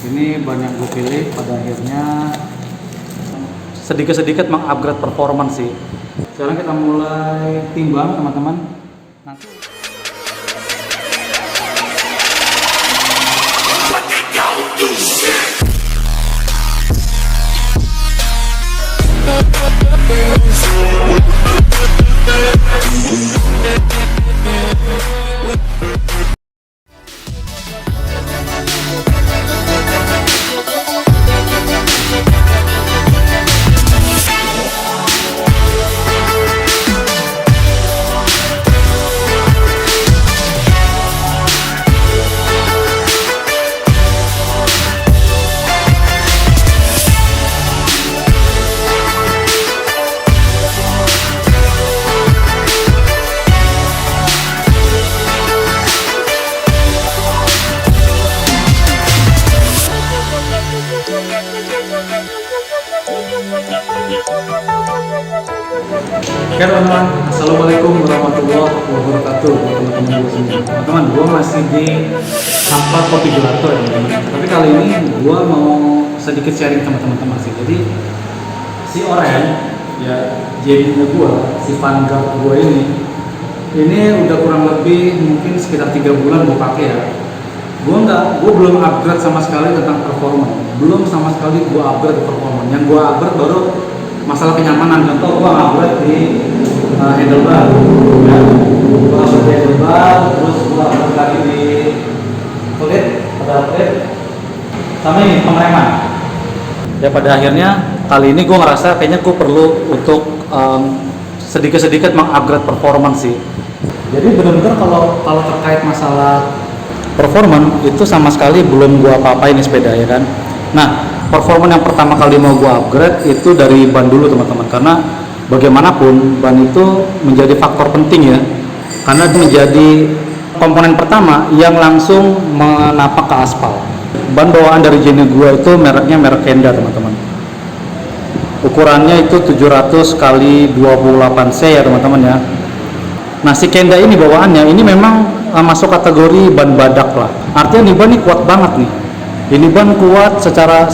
Ini ban yang gue pilih pada akhirnya sedikit-sedikit mengupgrade performance sih. Sekarang kita mulai timbang teman-teman. Nanti oke teman-teman, assalamualaikum warahmatullahi wabarakatuh teman-teman gue semua. Teman-teman, gue masih di Sampah Kopi Gelato ya teman-teman. Tapi kali ini gue mau sedikit sharing sama teman-teman sih. Jadi si Oren, ya jadinya gue, si Vanguard gue ini udah kurang lebih mungkin sekitar 3 bulan gue pakai ya. Gue belum upgrade sama sekali tentang performa. Belum sama sekali gue upgrade performa. Yang gue upgrade baru masalah kenyamanan. Contoh gue upgrade di handlebar, ya. Gue upgrade di handlebar, terus gue upgrade lagi di kulit, sama ini pengereman. Ya pada akhirnya kali ini gue ngerasa kayaknya gue perlu untuk sedikit-sedikit mengupgrade performance sih. Jadi benar-benar kalau terkait masalah performance itu sama sekali belum gue apa-apain ini sepeda ya kan. Nah, performance yang pertama kali mau gue upgrade itu dari ban dulu teman-teman, karena bagaimanapun ban itu menjadi faktor penting ya, karena itu menjadi komponen pertama yang langsung menapak ke aspal. Ban bawaan dari Genie gue itu mereknya merek Kenda teman-teman, ukurannya itu 700 kali 28C ya teman-teman ya. Nah si Kenda ini bawaannya ini memang masuk kategori ban badak lah, artinya nih ban ini kuat banget nih. Ini ban kuat secara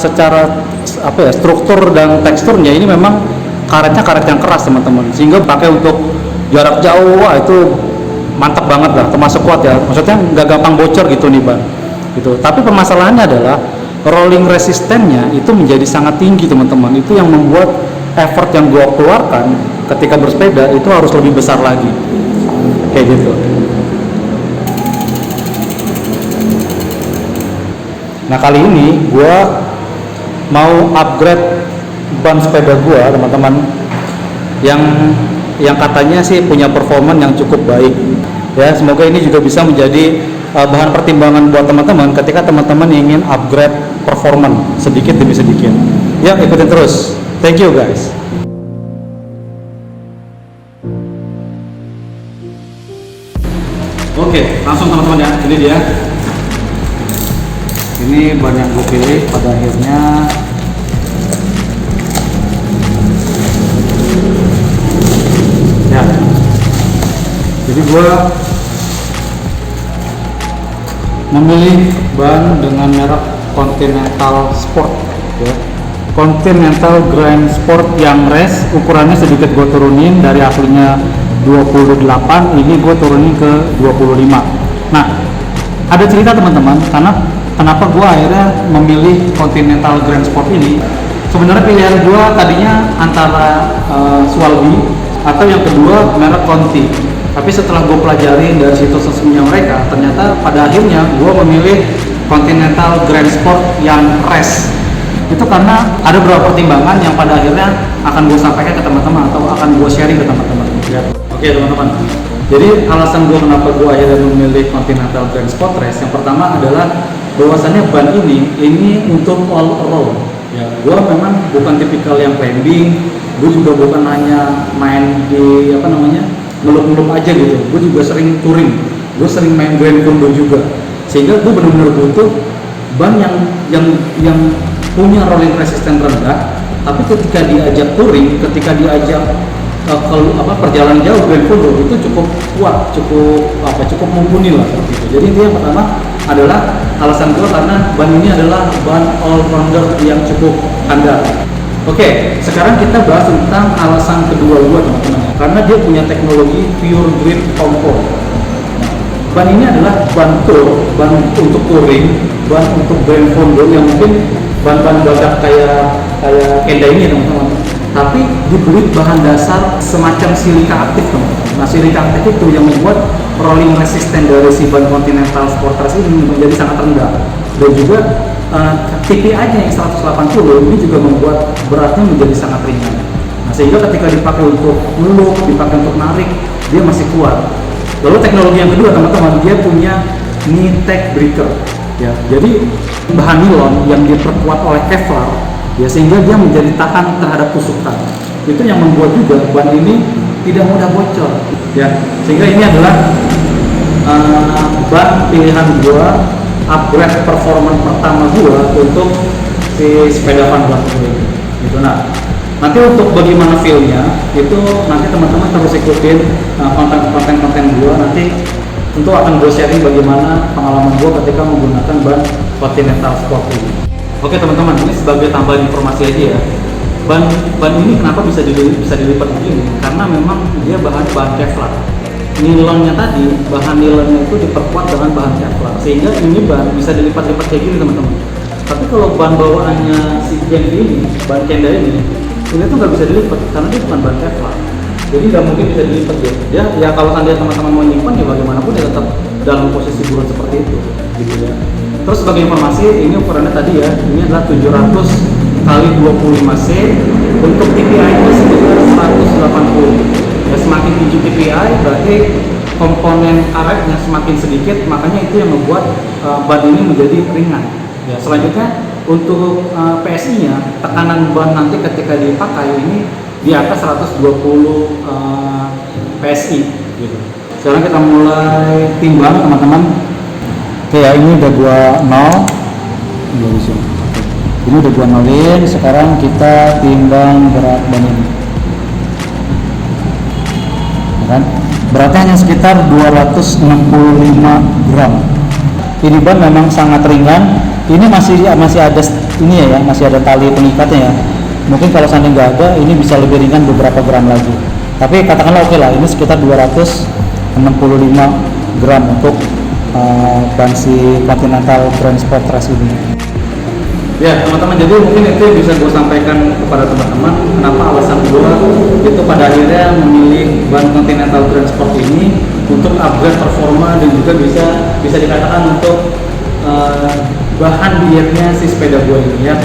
apa ya, struktur dan teksturnya ini memang karetnya karet yang keras teman-teman, sehingga pakai untuk jarak jauh wah itu mantap banget lah, termasuk kuat ya, maksudnya nggak gampang bocor gitu nih ban gitu. Tapi permasalahannya adalah rolling resistennya itu menjadi sangat tinggi teman-teman. Itu yang membuat effort yang gua keluarkan ketika bersepeda itu harus lebih besar lagi kayak gitu. Nah kali ini gue mau upgrade ban sepeda gue teman-teman, yang katanya sih punya performan yang cukup baik ya. Semoga ini juga bisa menjadi bahan pertimbangan buat teman-teman ketika teman-teman ingin upgrade performan sedikit demi sedikit. Ya ikutin terus, thank you guys. Oke, langsung teman-teman ya, ini dia. Ini ban yang gue pilih pada akhirnya ya. Jadi gue memilih ban dengan merek Continental Sport ya. Continental Grand Sport yang race, ukurannya sedikit gue turunin dari aslinya 28, ini gue turunin ke 25. Nah ada cerita teman-teman, karena kenapa gue akhirnya memilih Continental Grand Sport ini. Sebenarnya pilihan gue tadinya antara Swalby atau yang kedua merek Conti. Tapi setelah gue pelajari dari situs resminya mereka, ternyata pada akhirnya gue memilih Continental Grand Sport yang race. Itu karena ada beberapa pertimbangan yang pada akhirnya akan gue sampaikan ke teman-teman atau akan gue sharing ke teman-teman. Ya. Oke teman-teman. Jadi alasan gue kenapa gue akhirnya memilih Continental Grand Sport Race yang pertama adalah bahwasannya ban ini untuk all around ya. Gue memang bukan tipikal yang climbing, gue juga bukan hanya main di apa namanya ngelup-ngelup aja gitu. Gue juga sering touring, gue sering main Grand Fondo juga, sehingga gue benar-benar butuh ban yang punya rolling resistance rendah, tapi ketika diajak touring, ketika diajak perjalanan jauh Grand Fondo itu cukup kuat, cukup mumpuni lah seperti itu. Jadi intinya pertama adalah alasan gue karena ban ini adalah ban all rounder yang cukup handal. Oke, sekarang kita bahas tentang alasan kedua gue teman-teman, karena dia punya teknologi pure grip compound. Ban ini adalah ban tour, ban untuk touring, ban untuk brand fondo yang mungkin ban-ban badak kayak Kenda ini teman-teman. Tapi diberi bahan dasar semacam silika aktif teman-teman. Nah, silika aktif itu yang membuat rolling resisten dari si ban Continental Sport Race ini menjadi sangat rendah, dan juga TPI-nya yang 180 ini juga membuat beratnya menjadi sangat ringan. Nah, sehingga ketika dipakai untuk meluk, dipakai untuk narik, dia masih kuat. Lalu teknologi yang kedua teman-teman, dia punya knee tag breaker ya. Jadi bahan nilon yang diperkuat oleh Kevlar ya, sehingga dia menjadi tahan terhadap tusukan. Itu yang membuat juga ban ini tidak mudah bocor ya. Sehingga ini adalah ban pilihan gua, upgrade performance pertama gua untuk si sepeda van ini gitu. Nah, nanti untuk bagaimana feel-nya itu nanti teman-teman terus ikutin konten-konten gua. Nanti tentu akan gue sharing bagaimana pengalaman gua ketika menggunakan ban Continental Sport ini. Oke teman-teman, ini sebagai tambahan informasi aja ya. Ban ini kenapa bisa dilipat begini? Karena memang dia bahan Kevlar. Nilonnya tadi, bahan nilonnya itu diperkuat dengan bahan Kevlar, sehingga ini ban bisa dilipat-lipat kayak gini teman-teman. Tapi kalau ban bawaannya si Gen ini, ban Kenda ini tuh nggak bisa dilipat karena dia bukan ban Kevlar. Jadi nggak mungkin bisa dilipat ya. Ya kalau seandainya teman-teman mau nyimpan ya bagaimanapun dia tetap dalam posisi bulat seperti itu, gitu ya. Terus sebagai informasi, ini ukurannya tadi ya, ini adalah 700 kali 25 C, untuk TPI-nya sekitar 180. Ya, semakin tinggi TPI berarti komponen karetnya semakin sedikit, makanya itu yang membuat ban ini menjadi ringan. Ya, selanjutnya untuk PSI-nya, tekanan ban nanti ketika dipakai ini di atas 120 PSI gitu. Sekarang kita mulai timbang teman-teman. Oke ya, ini udah gua 0. Ini udah gua nolin. Sekarang kita timbang berat ban ini. Kan? Beratnya hanya sekitar 265 gram. Ini ban memang sangat ringan. Ini masih ada ini ya, masih ada tali pengikatnya ya. Mungkin kalau seandainya nggak ada, ini bisa lebih ringan beberapa gram lagi. Tapi katakanlah oke lah, ini sekitar 265 gram untuk ban si Continental Grand Sport Race ini. Ya teman-teman, jadi mungkin itu yang bisa gue sampaikan kepada teman-teman kenapa alasan gue itu pada akhirnya memilih ban Continental Grand Sport ini untuk upgrade performa, dan juga bisa dikatakan untuk bahan dietnya si sepeda gue ini ya.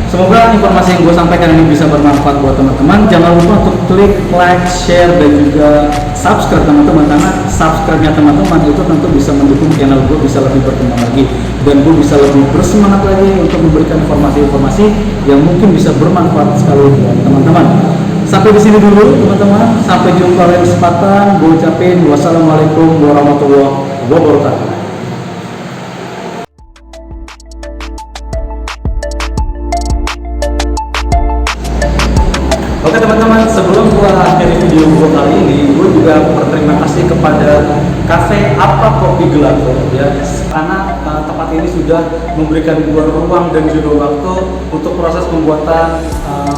Semoga informasi yang gue sampaikan ini bisa bermanfaat buat teman-teman. Jangan lupa untuk klik like, share, dan juga subscribe teman-teman, karena subscribe-nya teman-teman itu tentu bisa mendukung channel gue bisa lebih berkembang lagi, dan gue bisa lebih bersemangat lagi untuk memberikan informasi-informasi yang mungkin bisa bermanfaat sekali buat teman-teman. Sampai di sini dulu teman-teman, sampai jumpa lain kesempatan. Gue ucapin wassalamualaikum warahmatullahi wabarakatuh. Oke teman-teman, sebelum gua akhiri video gua kali ini, gua juga berterima kasih kepada Cafe Apa Kopi Gelato ya, karena tempat ini sudah memberikan gua ruang dan juga waktu untuk proses pembuatan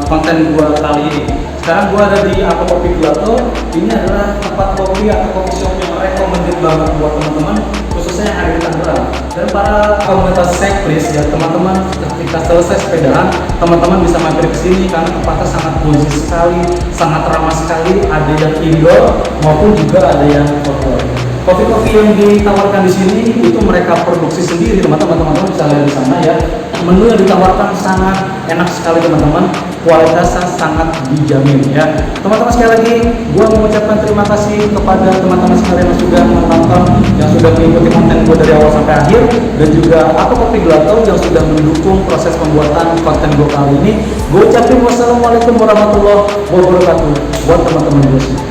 konten gua kali ini. Sekarang gua ada di Apa Kopi Gelato. Ini adalah tempat kopi atau coffee shop yang recommended banget buat teman-teman, khususnya yang ada di Tangerang. Dan para komunitas cyclist ya teman-teman, ketika selesai sepedaan, teman-teman bisa mampir ke sini karena tempatnya sangat cozy sekali, sangat ramah sekali. Ada yang indoor maupun juga ada yang outdoor. Kopi-kopi yang ditawarkan di sini itu mereka produksi sendiri teman-teman bisa lihat di sana ya. Menu yang ditawarkan sangat enak sekali teman-teman, kualitasnya sangat dijamin ya. Teman-teman, sekali lagi gue mengucapkan terima kasih kepada teman-teman sekalian yang sudah menonton, yang sudah mengikuti konten gue dari awal sampai akhir, dan juga Apa Kopi Gelato yang sudah mendukung proses pembuatan konten gue kali ini. Gue ucapin wassalamualaikum warahmatullahi wabarakatuh buat teman-teman gue.